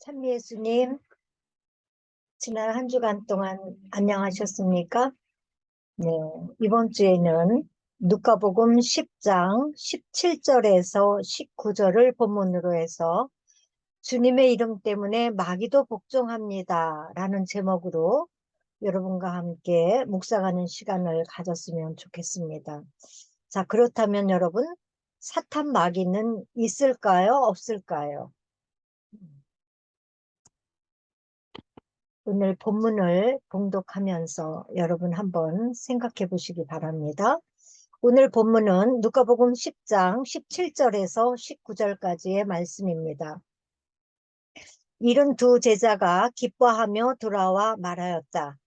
참미예수님, 지난 한 주간 동안 안녕하셨습니까? 네, 이번 주에는 누가복음 10장 17절에서 19절을 본문으로 해서 주님의 이름 때문에 마귀도 복종합니다 라는 제목으로 여러분과 함께 묵상하는 시간을 가졌으면 좋겠습니다. 자, 그렇다면 여러분, 사탄 마귀는 있을까요? 없을까요? 오늘 본문을 봉독하면서 여러분 한번 생각해 보시기 바랍니다. 오늘 본문은 누가복음 10장 17절에서 19절까지의 말씀입니다. 72 제자가 기뻐하며 돌아와 말하였다.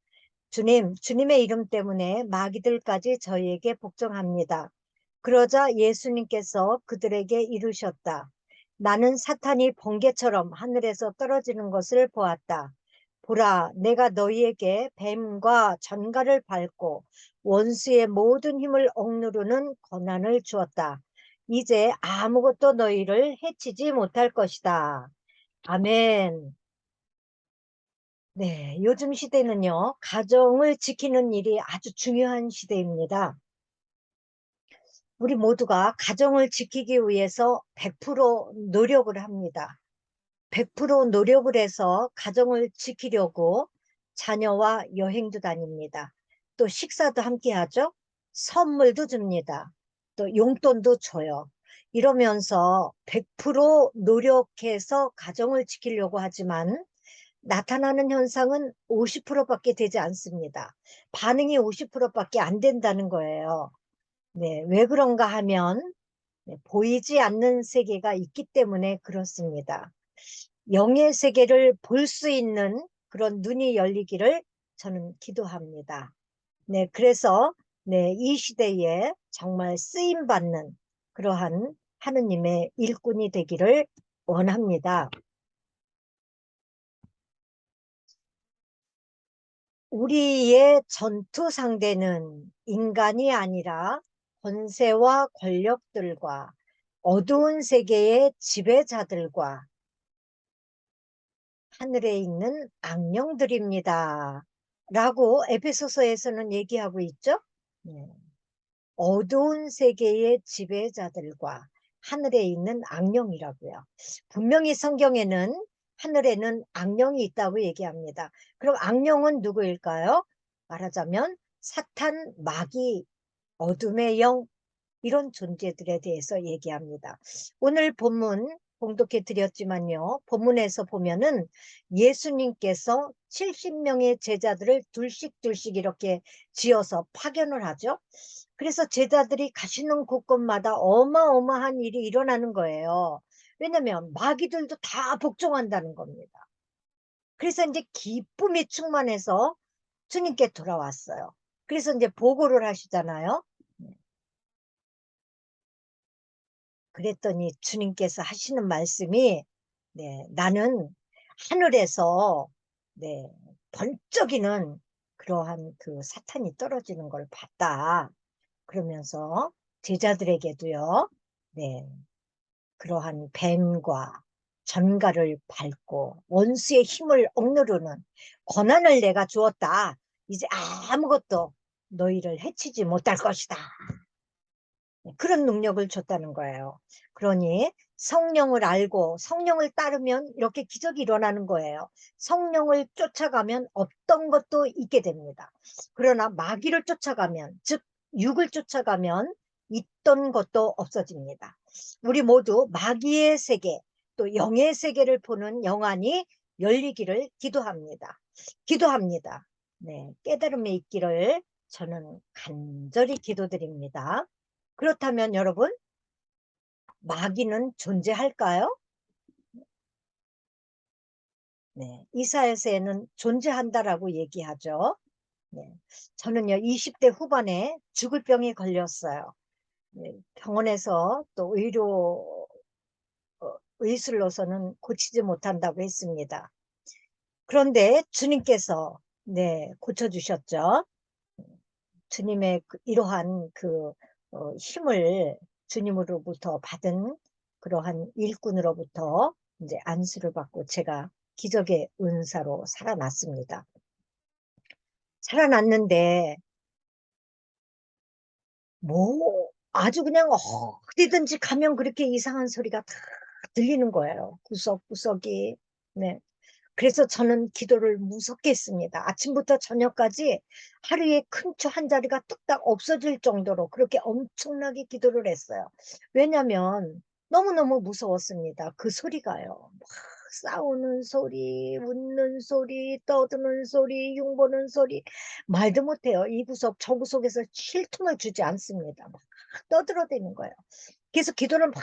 주님, 주님의 이름 때문에 마귀들까지 저희에게 복종합니다. 그러자 예수님께서 그들에게 이르셨다. 나는 사탄이 번개처럼 하늘에서 떨어지는 것을 보았다. 보라, 내가 너희에게 뱀과 전갈을 밟고 원수의 모든 힘을 억누르는 권한을 주었다. 이제 아무것도 너희를 해치지 못할 것이다. 아멘. 네, 요즘 시대는요, 가정을 지키는 일이 아주 중요한 시대입니다. 우리 모두가 가정을 지키기 위해서 100% 노력을 합니다. 100% 노력을 해서 가정을 지키려고 자녀와 여행도 다닙니다. 또 식사도 함께 하죠. 선물도 줍니다. 또 용돈도 줘요. 이러면서 100% 노력해서 가정을 지키려고 하지만 나타나는 현상은 50%밖에 되지 않습니다. 반응이 50%밖에 안 된다는 거예요. 네, 왜 그런가 하면 보이지 않는 세계가 있기 때문에 그렇습니다. 영의 세계를 볼 수 있는 그런 눈이 열리기를 저는 기도합니다. 네, 그래서 이 시대에 정말 쓰임 받는 그러한 하느님의 일꾼이 되기를 원합니다. 우리의 전투 상대는 인간이 아니라 권세와 권력들과 어두운 세계의 지배자들과 하늘에 있는 악령들입니다. 라고 에베소서에서는 얘기하고 있죠. 네. 어두운 세계의 지배자들과 하늘에 있는 악령이라고요. 분명히 성경에는 하늘에는 악령이 있다고 얘기합니다. 그럼 악령은 누구일까요? 말하자면 사탄, 마귀, 어둠의 영, 이런 존재들에 대해서 얘기합니다. 오늘 본문 봉독해 드렸지만요. 본문에서 보면은 예수님께서 70명의 제자들을 둘씩 이렇게 지어서 파견을 하죠. 그래서 제자들이 가시는 곳곳마다 어마어마한 일이 일어나는 거예요. 왜냐면 마귀들도 다 복종한다는 겁니다. 그래서 이제 기쁨이 충만해서 주님께 돌아왔어요. 그래서 이제 보고를 하시잖아요. 그랬더니 주님께서 하시는 말씀이 나는 하늘에서 번쩍이는 그러한 그 사탄이 떨어지는 걸 봤다. 그러면서 제자들에게도요. 네, 그러한 뱀과 전갈을 밟고 원수의 힘을 억누르는 권한을 내가 주었다. 이제 아무것도 너희를 해치지 못할 것이다. 그런 능력을 줬다는 거예요. 그러니 성령을 알고 성령을 따르면 이렇게 기적이 일어나는 거예요. 성령을 쫓아가면 없던 것도 있게 됩니다. 그러나 마귀를 쫓아가면, 즉 육을 쫓아가면 있던 것도 없어집니다. 우리 모두 마귀의 세계, 또 영의 세계를 보는 영안이 열리기를 기도합니다. 기도합니다. 네, 깨달음이 있기를 저는 간절히 기도드립니다. 그렇다면 여러분, 마귀는 존재할까요? 네, 이사야서에는 존재한다라고 얘기하죠. 네, 저는요, 20대 후반에 죽을 병에 걸렸어요. 네, 병원에서 또 의술로서는 고치지 못한다고 했습니다. 그런데 주님께서 고쳐주셨죠. 주님의 이러한 힘을 주님으로부터 받은 그러한 일꾼으로부터 이제 안수를 받고 제가 기적의 은사로 살아났습니다. 살아났는데 뭐 아주 그냥 어디든지 가면 그렇게 이상한 소리가 다 들리는 거예요. 구석구석이. 네. 그래서 저는 기도를 무섭게 했습니다. 아침부터 저녁까지 하루에 큰 초 한 자리가 뚝딱 없어질 정도로 그렇게 엄청나게 기도를 했어요. 왜냐면 너무너무 무서웠습니다. 그 소리가요. 막 싸우는 소리, 웃는 소리, 떠드는 소리, 흉보는 소리, 말도 못해요. 이 구석, 저 구석에서 쉴 틈을 주지 않습니다. 막 떠들어대는 거예요. 그래서 기도를 막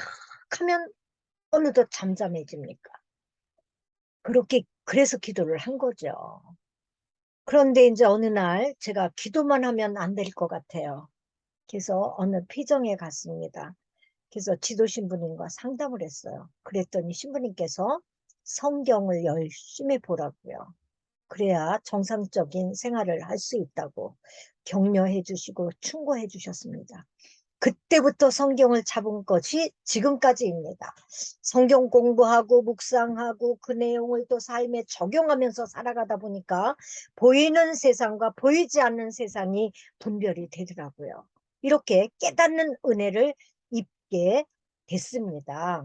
하면 어느덧 잠잠해집니까? 그래서 기도를 한 거죠. 그런데 이제 어느 날 제가 기도만 하면 안 될 것 같아요. 그래서 어느 피정에 갔습니다. 그래서 지도 신부님과 상담을 했어요. 그랬더니 신부님께서 성경을 열심히 보라고요. 그래야 정상적인 생활을 할 수 있다고 격려해 주시고 충고해 주셨습니다. 그때부터 성경을 잡은 것이 지금까지입니다. 성경 공부하고 묵상하고 그 내용을 또 삶에 적용하면서 살아가다 보니까 보이는 세상과 보이지 않는 세상이 분별이 되더라고요. 이렇게 깨닫는 은혜를 입게 됐습니다.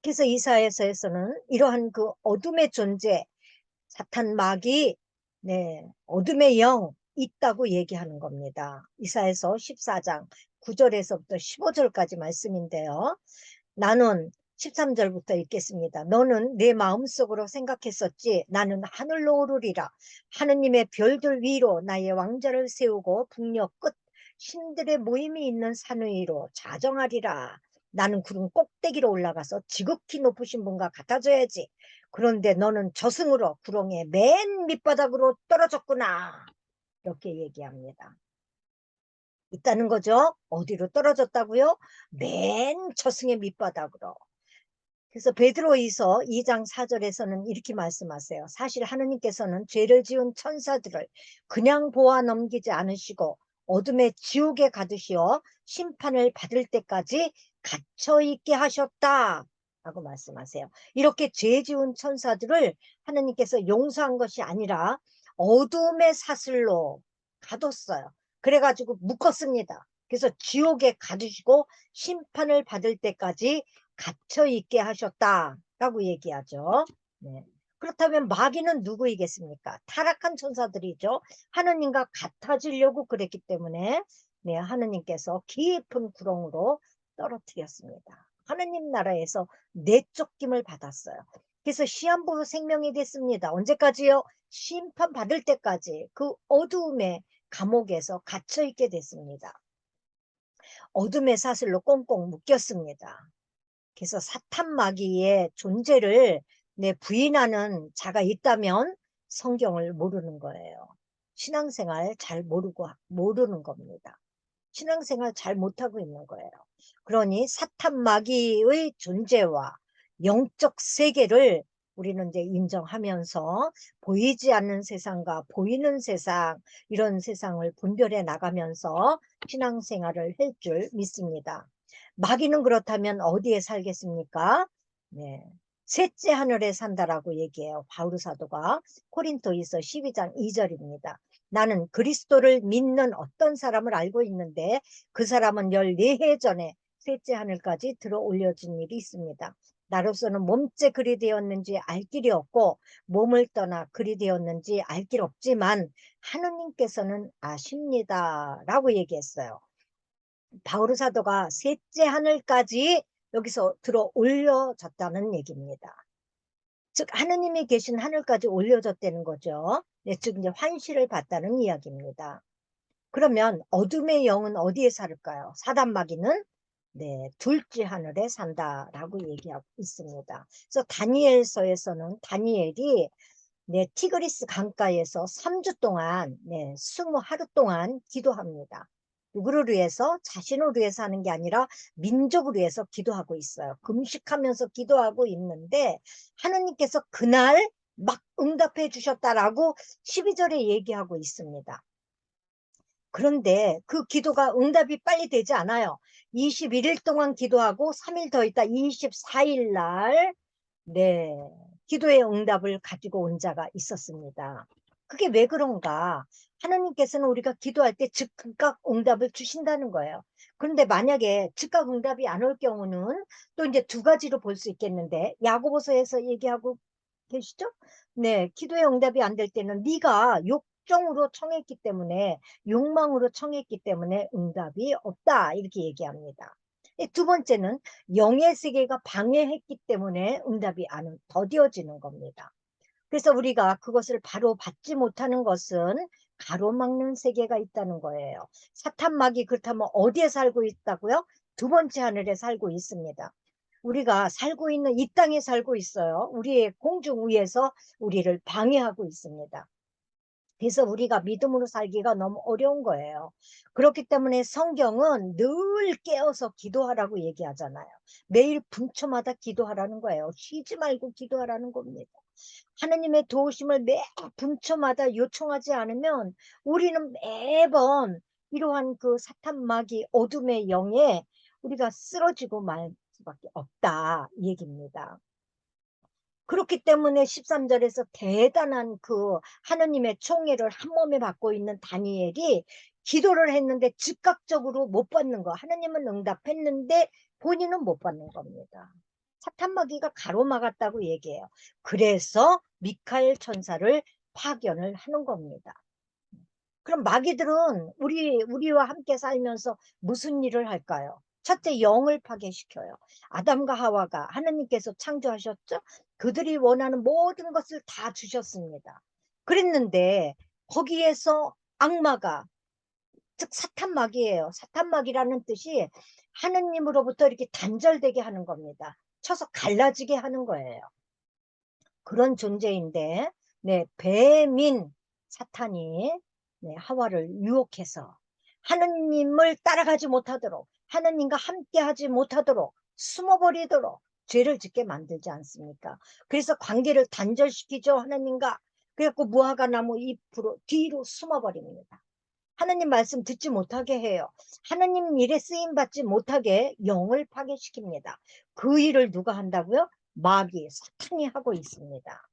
그래서 이사야서에서는 이러한 그 어둠의 존재, 사탄 마귀, 네, 어둠의 영 있다고 얘기하는 겁니다. 이사야서 14장 9절에서부터 15절까지 말씀인데요. 나는 13절부터 읽겠습니다. 너는 내 마음속으로 생각했었지. 나는 하늘로 오르리라. 하느님의 별들 위로 나의 왕자를 세우고 북녘 끝 신들의 모임이 있는 산 위로 자정하리라. 나는 구름 꼭대기로 올라가서 지극히 높으신 분과 같아져야지. 그런데 너는 저승으로 구렁의 맨 밑바닥으로 떨어졌구나. 이렇게 얘기합니다. 있다는 거죠. 어디로 떨어졌다고요? 맨 저승의 밑바닥으로. 그래서 베드로이서 2장 4절에서는 이렇게 말씀하세요. 사실 하느님께서는 죄를 지은 천사들을 그냥 보아 넘기지 않으시고 어둠의 지옥에 가두시어 심판을 받을 때까지 갇혀 있게 하셨다 라고 말씀하세요. 이렇게 죄 지은 천사들을 하느님께서 용서한 것이 아니라 어둠의 사슬로 가뒀어요. 그래가지고 묶었습니다. 그래서 지옥에 가두시고 심판을 받을 때까지 갇혀 있게 하셨다라고 얘기하죠. 네. 그렇다면 마귀는 누구이겠습니까? 타락한 천사들이죠. 하느님과 같아지려고 그랬기 때문에 네, 하느님께서 깊은 구렁으로 떨어뜨렸습니다. 하느님 나라에서 내쫓김을 받았어요. 그래서 시한부 생명이 됐습니다. 언제까지요? 심판 받을 때까지 그 어두움의 감옥에서 갇혀 있게 됐습니다. 어둠의 사슬로 꽁꽁 묶였습니다. 그래서 사탄 마귀의 존재를 부인하는 자가 있다면 성경을 모르는 거예요. 신앙생활 잘 모르는 겁니다. 신앙생활 잘 못하고 있는 거예요. 그러니 사탄 마귀의 존재와 영적 세계를 우리는 이제 인정하면서 보이지 않는 세상과 보이는 세상, 이런 세상을 분별해 나가면서 신앙생활을 할 줄 믿습니다. 마귀는 그렇다면 어디에 살겠습니까? 네. 셋째 하늘에 산다라고 얘기해요. 바울 사도가 코린토이서 12장 2절입니다. 나는 그리스도를 믿는 어떤 사람을 알고 있는데 그 사람은 14해 전에 셋째 하늘까지 들어 올려진 일이 있습니다. 나로서는 몸째 그리 되었는지 알 길이 없고 몸을 떠나 그리 되었는지 알 길 없지만 하느님께서는 아십니다 라고 얘기했어요. 바울 사도가 셋째 하늘까지 여기서 들어 올려졌다는 얘기입니다. 즉 하느님이 계신 하늘까지 올려졌다는 거죠. 네, 즉 이제 환시를 봤다는 이야기입니다. 그러면 어둠의 영은 어디에 살을까요? 사단 마귀는 둘째 하늘에 산다라고 얘기하고 있습니다. 그래서 다니엘서에서는 다니엘이 티그리스 강가에서 3주 동안 20하루 동안 기도합니다. 누구를 위해서? 자신을 위해서 하는 게 아니라 민족을 위해서 기도하고 있어요. 금식하면서 기도하고 있는데 하느님께서 그날 막 응답해 주셨다라고 12절에 얘기하고 있습니다. 그런데 그 기도가 응답이 빨리 되지 않아요. 21일 동안 기도하고 3일 더 있다 24일 날 기도의 응답을 가지고 온 자가 있었습니다. 그게 왜 그런가? 하나님께서는 우리가 기도할 때 즉각 응답을 주신다는 거예요. 그런데 만약에 즉각 응답이 안 올 경우는 또 이제 두 가지로 볼 수 있겠는데, 야고보서에서 얘기하고 계시죠? 네, 기도의 응답이 안 될 때는 네가 욕정으로 청했기 때문에, 욕망으로 청했기 때문에 응답이 없다, 이렇게 얘기합니다. 두 번째는 영의 세계가 방해했기 때문에 응답이 안 더디어지는 겁니다. 그래서 우리가 그것을 바로 받지 못하는 것은 가로막는 세계가 있다는 거예요. 사탄막이 그렇다면 어디에 살고 있다고요? 두 번째 하늘에 살고 있습니다. 우리가 살고 있는 이 땅에 살고 있어요. 우리의 공중 위에서 우리를 방해하고 있습니다. 그래서 우리가 믿음으로 살기가 너무 어려운 거예요. 그렇기 때문에 성경은 늘 깨어서 기도하라고 얘기하잖아요. 매일 분초마다 기도하라는 거예요. 쉬지 말고 기도하라는 겁니다. 하느님의 도우심을 매 분초마다 요청하지 않으면 우리는 매번 이러한 그 사탄 마귀 어둠의 영에 우리가 쓰러지고 말 수밖에 없다, 이 얘기입니다. 그렇기 때문에 13절에서 대단한 그 하느님의 총애를 한 몸에 받고 있는 다니엘이 기도를 했는데 즉각적으로 못 받는 거. 하느님은 응답했는데 본인은 못 받는 겁니다. 사탄마귀가 가로막았다고 얘기해요. 그래서 미카엘 천사를 파견을 하는 겁니다. 그럼 마귀들은 우리와 함께 살면서 무슨 일을 할까요? 첫째, 영을 파괴시켜요. 아담과 하와가 하느님께서 창조하셨죠? 그들이 원하는 모든 것을 다 주셨습니다. 그랬는데 거기에서 악마가, 즉 사탄마귀예요. 사탄마귀라는 뜻이 하느님으로부터 이렇게 단절되게 하는 겁니다. 쳐서 갈라지게 하는 거예요. 그런 존재인데, 네, 뱀인 사탄이, 네, 하와를 유혹해서 하느님을 따라가지 못하도록, 하느님과 함께하지 못하도록, 숨어버리도록 죄를 짓게 만들지 않습니까? 그래서 관계를 단절시키죠, 하느님과. 그래갖고 무화과 나무 잎으로 뒤로 숨어버립니다. 하느님 말씀 듣지 못하게 해요. 하느님 일에 쓰임 받지 못하게 영을 파괴시킵니다. 그 일을 누가 한다고요? 마귀, 사탄이 하고 있습니다.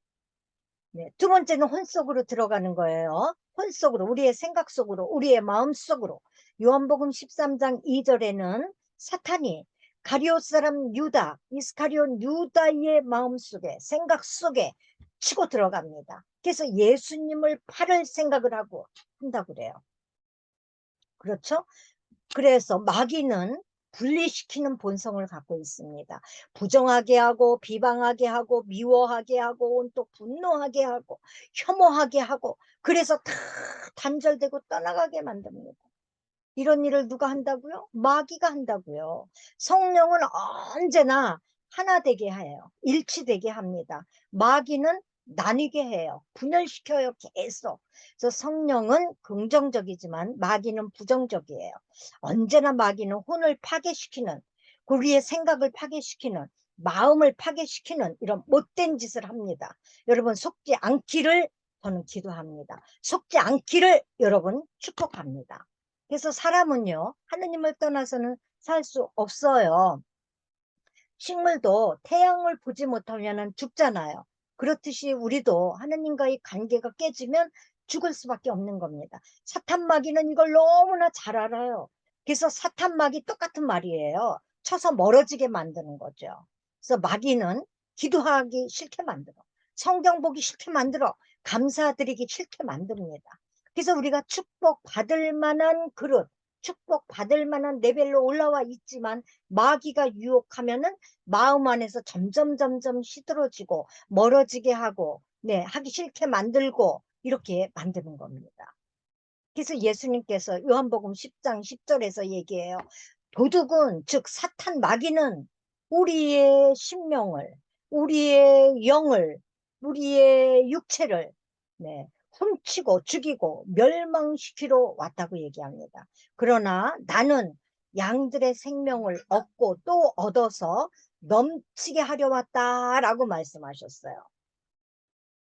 네, 두 번째는 혼 속으로 들어가는 거예요. 혼 속으로, 우리의 생각 속으로, 우리의 마음 속으로. 요한복음 13장 2절에는 사탄이 가룟 사람 유다, 이스카리온 유다의 마음 속에, 생각 속에 치고 들어갑니다. 그래서 예수님을 팔을 생각을 하고 한다고 그래요. 그렇죠? 그래서 마귀는 분리시키는 본성을 갖고 있습니다. 부정하게 하고 비방하게 하고 미워하게 하고 온통 분노하게 하고 혐오하게 하고, 그래서 다 단절되고 떠나가게 만듭니다. 이런 일을 누가 한다고요? 마귀가 한다고요. 성령은 언제나 하나 되게 해요. 일치되게 합니다. 마귀는 나뉘게 해요. 분열시켜요, 계속. 그래서 성령은 긍정적이지만 마귀는 부정적이에요. 언제나 마귀는 혼을 파괴시키는, 우리의 생각을 파괴시키는, 마음을 파괴시키는 이런 못된 짓을 합니다. 여러분, 속지 않기를 저는 기도합니다. 속지 않기를 여러분 축복합니다. 그래서 사람은요, 하느님을 떠나서는 살 수 없어요. 식물도 태양을 보지 못하면 죽잖아요. 그렇듯이 우리도 하느님과의 관계가 깨지면 죽을 수밖에 없는 겁니다. 사탄마귀는 이걸 너무나 잘 알아요. 그래서 사탄마귀 똑같은 말이에요. 쳐서 멀어지게 만드는 거죠. 그래서 마귀는 기도하기 싫게 만들어. 성경 보기 싫게 만들어. 감사드리기 싫게 만듭니다. 그래서 우리가 축복받을 만한 그릇, 축복받을 만한 레벨로 올라와 있지만 마귀가 유혹하면은 마음 안에서 점점 시들어지고 멀어지게 하고, 네, 하기 싫게 만들고 이렇게 만드는 겁니다. 그래서 예수님께서 요한복음 10장 10절에서 얘기해요. 도둑은, 즉 사탄 마귀는 우리의 심령을, 우리의 영을, 우리의 육체를, 네, 훔치고 죽이고 멸망시키러 왔다고 얘기합니다. 그러나 나는 양들의 생명을 얻고 또 얻어서 넘치게 하려 왔다라고 말씀하셨어요.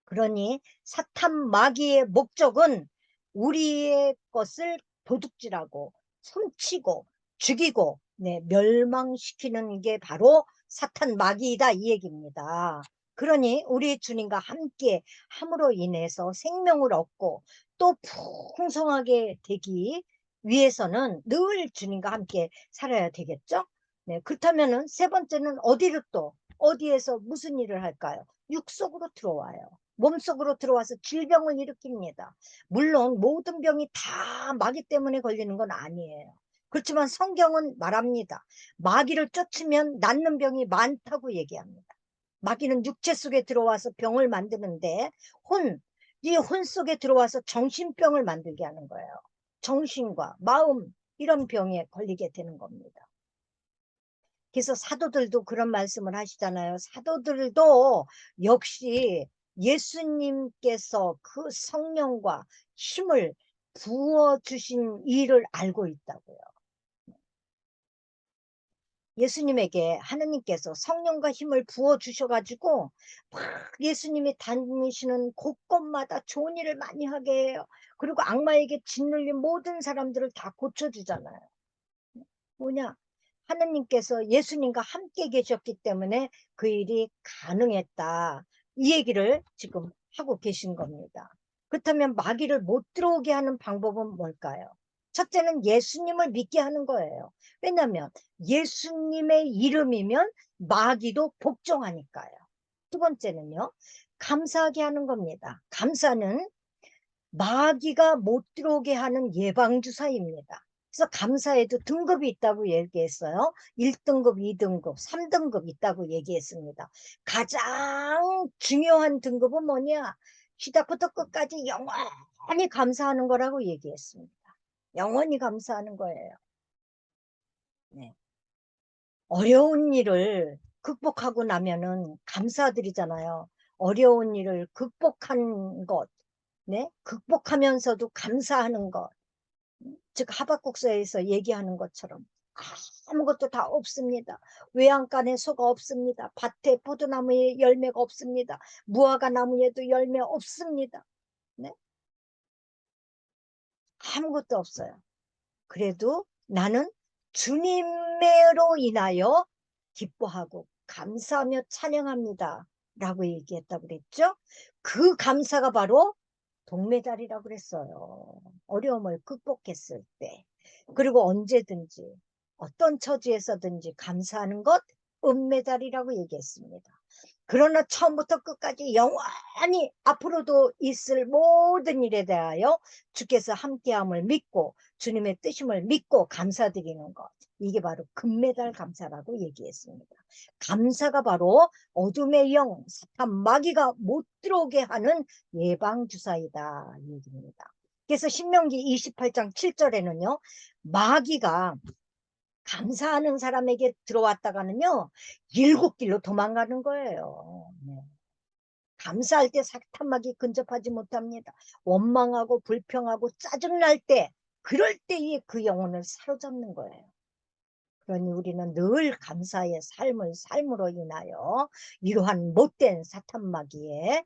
그러니 사탄 마귀의 목적은 우리의 것을 도둑질하고 훔치고 죽이고, 네, 멸망시키는 게 바로 사탄 마귀이다, 이 얘기입니다. 그러니 우리 주님과 함께 함으로 인해서 생명을 얻고 또 풍성하게 되기 위해서는 늘 주님과 함께 살아야 되겠죠? 네, 그렇다면은 세 번째는 어디로 또 어디에서 무슨 일을 할까요? 육속으로 들어와요. 몸속으로 들어와서 질병을 일으킵니다. 물론 모든 병이 다 마귀 때문에 걸리는 건 아니에요. 그렇지만 성경은 말합니다. 마귀를 쫓으면 낫는 병이 많다고 얘기합니다. 마귀는 육체 속에 들어와서 병을 만드는데 이 혼 속에 들어와서 정신병을 만들게 하는 거예요. 정신과 마음 이런 병에 걸리게 되는 겁니다. 그래서 사도들도 그런 말씀을 하시잖아요. 사도들도 역시 예수님께서 그 성령과 힘을 부어주신 일을 알고 있다고요. 예수님에게 하느님께서 성령과 힘을 부어 주셔가지고 막 예수님이 다니시는 곳곳마다 좋은 일을 많이 하게 해요. 그리고 악마에게 짓눌린 모든 사람들을 다 고쳐주잖아요. 뭐냐? 하느님께서 예수님과 함께 계셨기 때문에 그 일이 가능했다. 이 얘기를 지금 하고 계신 겁니다. 그렇다면 마귀를 못 들어오게 하는 방법은 뭘까요? 첫째는 예수님을 믿게 하는 거예요. 왜냐하면 예수님의 이름이면 마귀도 복종하니까요. 두 번째는요, 감사하게 하는 겁니다. 감사는 마귀가 못 들어오게 하는 예방주사입니다. 그래서 감사에도 등급이 있다고 얘기했어요. 1등급, 2등급, 3등급 있다고 얘기했습니다. 가장 중요한 등급은 뭐냐? 시작부터 끝까지 영원히 감사하는 거라고 얘기했습니다. 영원히 감사하는 거예요. 네. 어려운 일을 극복하고 나면은 감사드리잖아요. 어려운 일을 극복한 것, 네? 극복하면서도 감사하는 것. 즉 하박국서에서 얘기하는 것처럼 아무것도 다 없습니다. 외양간에 소가 없습니다. 밭에 포도나무에 열매가 없습니다. 무화과 나무에도 열매 없습니다. 네? 아무것도 없어요. 그래도 나는 주님으로 인하여 기뻐하고 감사하며 찬양합니다. 라고 얘기했다고 그랬죠? 그 감사가 바로 동메달이라고 그랬어요. 어려움을 극복했을 때. 그리고 언제든지 어떤 처지에서든지 감사하는 것 은메달이라고 얘기했습니다. 그러나 처음부터 끝까지 영원히 앞으로도 있을 모든 일에 대하여 주께서 함께함을 믿고 주님의 뜻임을 믿고 감사드리는 것. 이게 바로 금메달 감사라고 얘기했습니다. 감사가 바로 어둠의 영, 사탄 마귀가 못 들어오게 하는 예방주사이다. 이 얘기입니다. 그래서 신명기 28장 7절에는요. 마귀가 감사하는 사람에게 들어왔다가는요. 7길로 도망가는 거예요. 네. 감사할 때 사탄마귀 근접하지 못합니다. 원망하고 불평하고 짜증날 때 그럴 때에 그 영혼을 사로잡는 거예요. 그러니 우리는 늘 감사의 삶을 삶으로 인하여 이러한 못된 사탄마귀에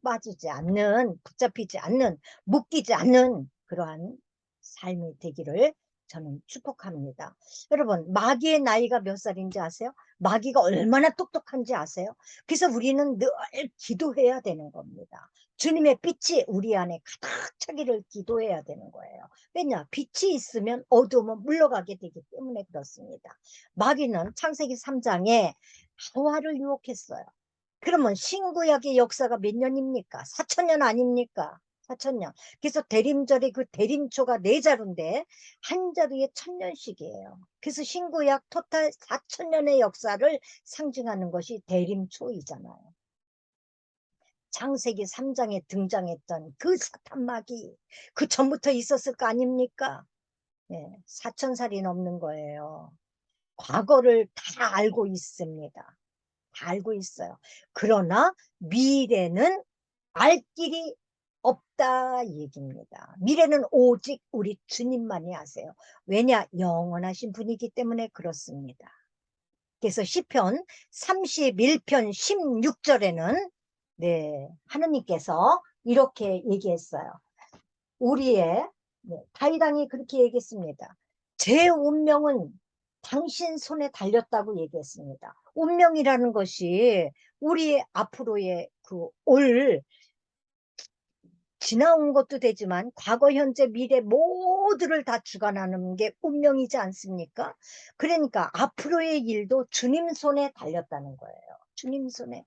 빠지지 않는, 붙잡히지 않는, 묶이지 않는 그러한 삶이 되기를 저는 축복합니다. 여러분, 마귀의 나이가 몇 살인지 아세요? 마귀가 얼마나 똑똑한지 아세요? 그래서 우리는 늘 기도해야 되는 겁니다. 주님의 빛이 우리 안에 가득 차기를 기도해야 되는 거예요. 왜냐? 빛이 있으면 어두움은 물러가게 되기 때문에 그렇습니다. 마귀는 창세기 3장에 하와를 유혹했어요. 그러면 신구약의 역사가 몇 년입니까? 4,000년 아닙니까? 4,000년. 그래서 대림절이 그 대림초가 4자루인데 한 자루에 1,000년씩이에요. 그래서 신구약 토탈 4,000년의 역사를 상징하는 것이 대림초이잖아요. 창세기 3장에 등장했던 그 사탄마귀, 그 전부터 있었을 거 아닙니까? 4,000살이 넘는 거예요. 과거를 다 알고 있습니다. 다 알고 있어요. 그러나 미래는 알 길이 없다 얘기입니다. 미래는 오직 우리 주님만이 아세요. 왜냐? 영원하신 분이기 때문에 그렇습니다. 그래서 시편 31편 16절에는 하느님께서 이렇게 얘기했어요. 우리의 다윗 왕이 그렇게 얘기했습니다. 제 운명은 당신 손에 달렸다고 얘기했습니다. 운명이라는 것이 우리 앞으로의 올 지나온 것도 되지만 과거, 현재, 미래 모두를 다 주관하는 게 운명이지 않습니까? 그러니까 앞으로의 일도 주님 손에 달렸다는 거예요. 주님 손에.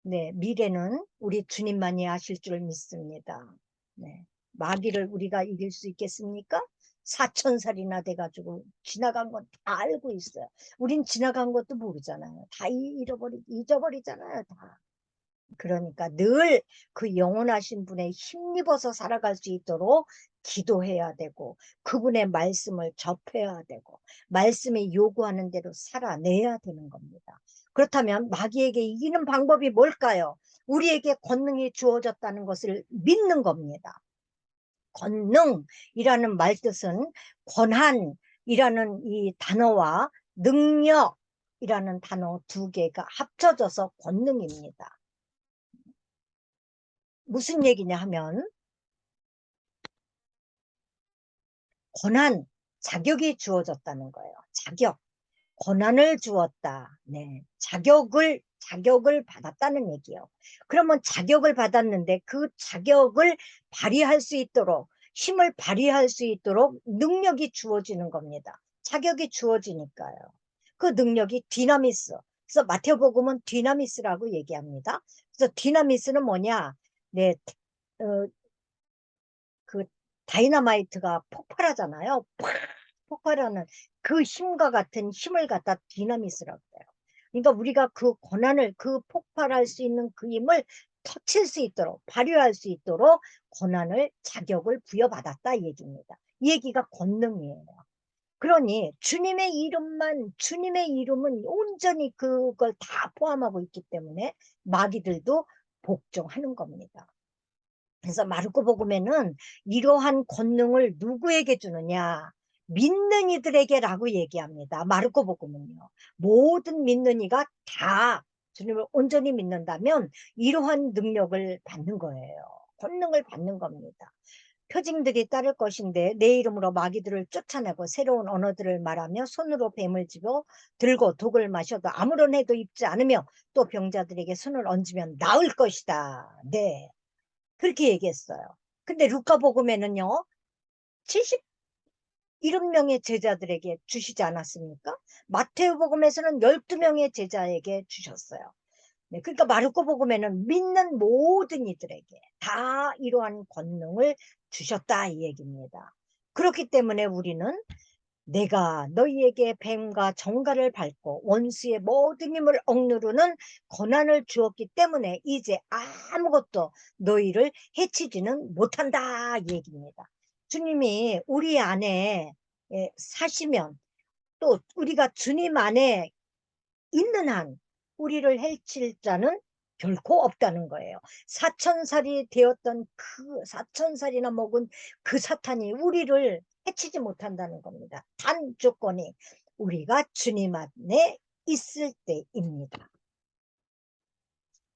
네, 미래는 우리 주님만이 아실 줄 믿습니다. 네, 마귀를 우리가 이길 수 있겠습니까? 4,000살이나 돼가지고 지나간 건 다 알고 있어요. 우린 지나간 것도 모르잖아요. 다 잊어버리잖아요. 다. 그러니까 늘 그 영원하신 분의 힘입어서 살아갈 수 있도록 기도해야 되고, 그분의 말씀을 접해야 되고, 말씀이 요구하는 대로 살아내야 되는 겁니다. 그렇다면 마귀에게 이기는 방법이 뭘까요? 우리에게 권능이 주어졌다는 것을 믿는 겁니다. 권능이라는 말뜻은 권한이라는 이 단어와 능력이라는 단어 두 개가 합쳐져서 권능입니다. 무슨 얘기냐 하면 권한, 자격이 주어졌다는 거예요. 자격, 권한을 주었다. 네, 자격을 받았다는 얘기예요. 그러면 자격을 받았는데 그 자격을 발휘할 수 있도록, 힘을 발휘할 수 있도록 능력이 주어지는 겁니다. 자격이 주어지니까요. 그 능력이 디나미스. 그래서 마태복음은 디나미스라고 얘기합니다. 그래서 디나미스는 뭐냐? 네, 어, 그 다이너마이트가 폭발하잖아요. 팍 폭발하는 그 힘과 같은 힘을 갖다 디나미스라고 해요. 그러니까 우리가 그 권한을, 그 폭발할 수 있는 그 힘을 터칠 수 있도록, 발휘할 수 있도록 권한을, 자격을 부여받았다 이 얘기입니다. 이 얘기가 권능이에요. 그러니 주님의 이름은 온전히 그걸 다 포함하고 있기 때문에 마귀들도 복종하는 겁니다. 그래서 마르코 복음에는 이러한 권능을 누구에게 주느냐? 믿는 이들에게라고 얘기합니다. 마르코 복음은요. 모든 믿는 이가 다 주님을 온전히 믿는다면 이러한 능력을 받는 거예요. 권능을 받는 겁니다. 표징들이 따를 것인데 내 이름으로 마귀들을 쫓아내고 새로운 언어들을 말하며 손으로 뱀을 집어 들고 독을 마셔도 아무런 해도 입지 않으며 또 병자들에게 손을 얹으면 나을 것이다. 네. 그렇게 얘기했어요. 근데 루카복음에는요, 71명의 제자들에게 주시지 않았습니까? 마테오복음에서는 12명의 제자에게 주셨어요. 네, 그러니까 마르코복음에는 믿는 모든 이들에게 다 이러한 권능을 주셨다 이 얘기입니다. 그렇기 때문에 우리는 내가 너희에게 뱀과 정갈을 밟고 원수의 모든 힘을 억누르는 권한을 주었기 때문에 이제 아무것도 너희를 해치지는 못한다 이 얘기입니다. 주님이 우리 안에 사시면, 또 우리가 주님 안에 있는 한 우리를 해칠 자는 결코 없다는 거예요. 4,000살이 되었던 그 4,000살이나 먹은 그 사탄이 우리를 해치지 못한다는 겁니다. 단 조건이 우리가 주님 안에 있을 때입니다.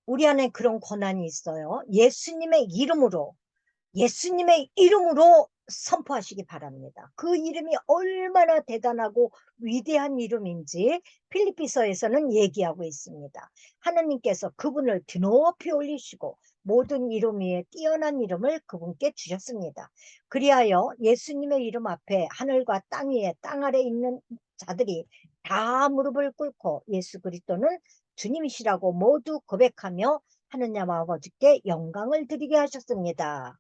우리 안에 그런 권한이 있어요. 예수님의 이름으로 선포하시기 바랍니다. 그 이름이 얼마나 대단하고 위대한 이름인지 필리피서에서는 얘기하고 있습니다. 하느님께서 그분을 드높이 올리시고 모든 이름 위에 뛰어난 이름을 그분께 주셨습니다. 그리하여 예수님의 이름 앞에 하늘과 땅 위에 땅 아래 있는 자들이 다 무릎을 꿇고 예수 그리스도는 주님이시라고 모두 고백하며 하느님 아버지께 영광을 드리게 하셨습니다.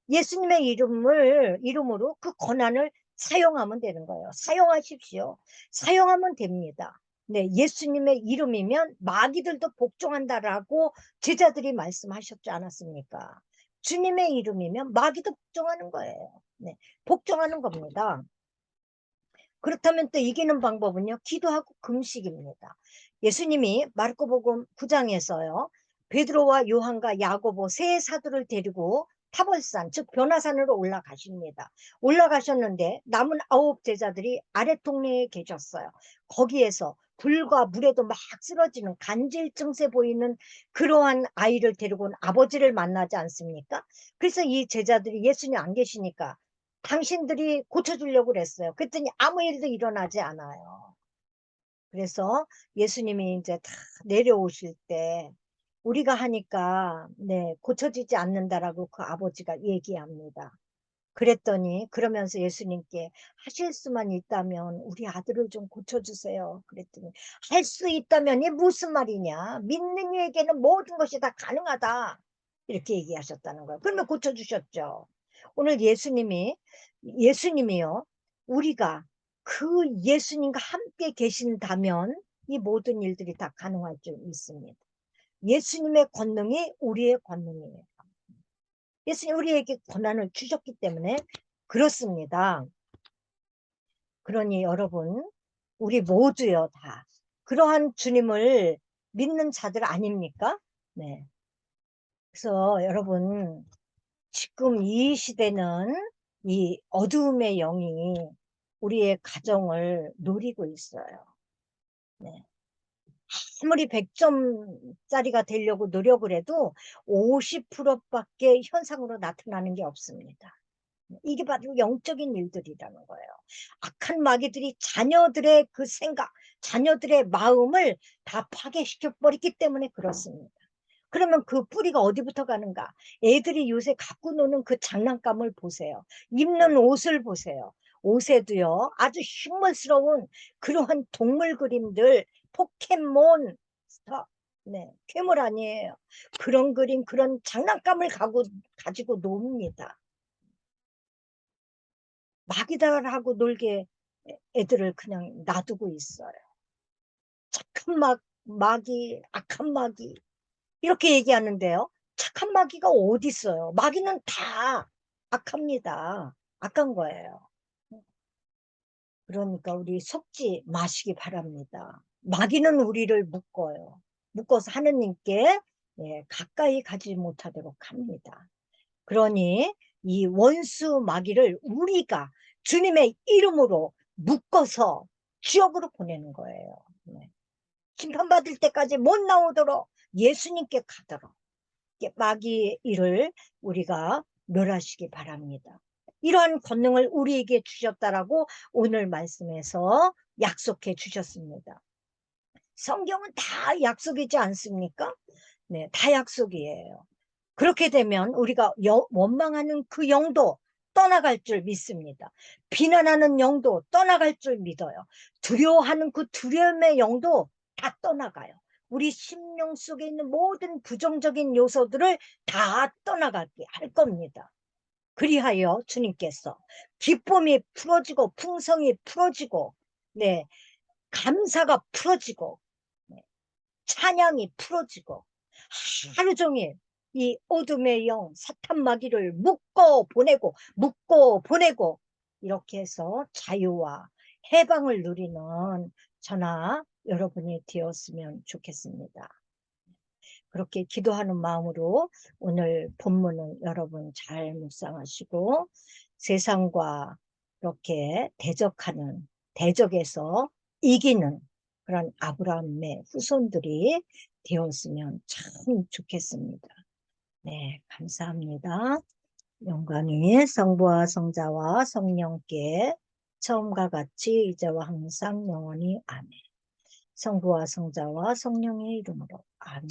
예수님의 이름으로 그 권한을 사용하면 되는 거예요. 사용하십시오. 사용하면 됩니다. 네, 예수님의 이름이면 마귀들도 복종한다라고 제자들이 말씀하셨지 않았습니까? 주님의 이름이면 마귀도 복종하는 거예요. 네, 복종하는 겁니다. 그렇다면 또 이기는 방법은요, 기도하고 금식입니다. 예수님이 마르코복음 9장에서요, 베드로와 요한과 야고보 세 사도를 데리고 타벌산, 즉 변화산으로 올라가십니다. 올라가셨는데 남은 9 제자들이 아래 동네에 계셨어요. 거기에서 불과 물에도 막 쓰러지는 간질 증세 보이는 그러한 아이를 데리고 온 아버지를 만나지 않습니까? 그래서 이 제자들이 예수님 안 계시니까 당신들이 고쳐주려고 그랬어요. 그랬더니 아무 일도 일어나지 않아요. 그래서 예수님이 이제 다 내려오실 때 우리가 하니까 네, 고쳐지지 않는다라고 그 아버지가 얘기합니다. 그랬더니 그러면서 예수님께 하실 수만 있다면 우리 아들을 좀 고쳐주세요. 그랬더니 할 수 있다면이 무슨 말이냐? 믿는 이에게는 모든 것이 다 가능하다. 이렇게 얘기하셨다는 거예요. 그러면 고쳐주셨죠. 오늘 예수님이요. 우리가 그 예수님과 함께 계신다면 이 모든 일들이 다 가능할 줄 믿습니다. 예수님의 권능이 우리의 권능이에요. 예수님 우리에게 권한을 주셨기 때문에 그렇습니다. 그러니 여러분, 우리 모두요, 다. 그러한 주님을 믿는 자들 아닙니까? 네. 그래서 여러분, 지금 이 시대는 이 어두움의 영이 우리의 가정을 노리고 있어요. 네. 아무리 100점짜리가 되려고 노력을 해도 50%밖에 현상으로 나타나는 게 없습니다. 이게 바로 영적인 일들이라는 거예요. 악한 마귀들이 자녀들의 그 생각, 자녀들의 마음을 다 파괴시켜 버리기 때문에 그렇습니다. 그러면 그 뿌리가 어디부터 가는가? 애들이 요새 갖고 노는 그 장난감을 보세요. 입는 옷을 보세요. 옷에도요, 아주 흉물스러운 그러한 동물 그림들, 포켓몬, 네, 괴물 아니에요. 그런 그림, 그런 장난감을 가지고 놉니다. 마귀들하고 놀게 애들을 그냥 놔두고 있어요. 착한 마귀, 악한 마귀. 이렇게 얘기하는데요. 착한 마귀가 어디 있어요? 마귀는 다 악합니다. 악한 거예요. 그러니까 우리 속지 마시기 바랍니다. 마귀는 우리를 묶어요. 묶어서 하느님께 가까이 가지 못하도록 합니다. 그러니 이 원수 마귀를 우리가 주님의 이름으로 묶어서 지옥으로 보내는 거예요. 네. 심판받을 때까지 못 나오도록 예수님께 가도록 마귀의 일을 우리가 멸하시기 바랍니다. 이러한 권능을 우리에게 주셨다라고 오늘 말씀에서 약속해 주셨습니다. 성경은 다 약속이지 않습니까? 네, 다 약속이에요. 그렇게 되면 우리가 원망하는 그 영도 떠나갈 줄 믿습니다. 비난하는 영도 떠나갈 줄 믿어요. 두려워하는 그 두려움의 영도 다 떠나가요. 우리 심령 속에 있는 모든 부정적인 요소들을 다 떠나가게 할 겁니다. 그리하여 주님께서 기쁨이 풀어지고 풍성이 풀어지고 네, 감사가 풀어지고 네, 찬양이 풀어지고 하루 종일 이 어둠의 영, 사탄 마귀를 묶고 보내고 이렇게 해서 자유와 해방을 누리는 저나 여러분이 되었으면 좋겠습니다. 그렇게 기도하는 마음으로 오늘 본문을 여러분 잘 묵상하시고 세상과 이렇게 대적에서 이기는 그런 아브라함의 후손들이 되었으면 참 좋겠습니다. 네, 감사합니다. 영광이 성부와 성자와 성령께 처음과 같이 이제와 항상 영원히 아멘. 성부와 성자와 성령의 이름으로 아멘.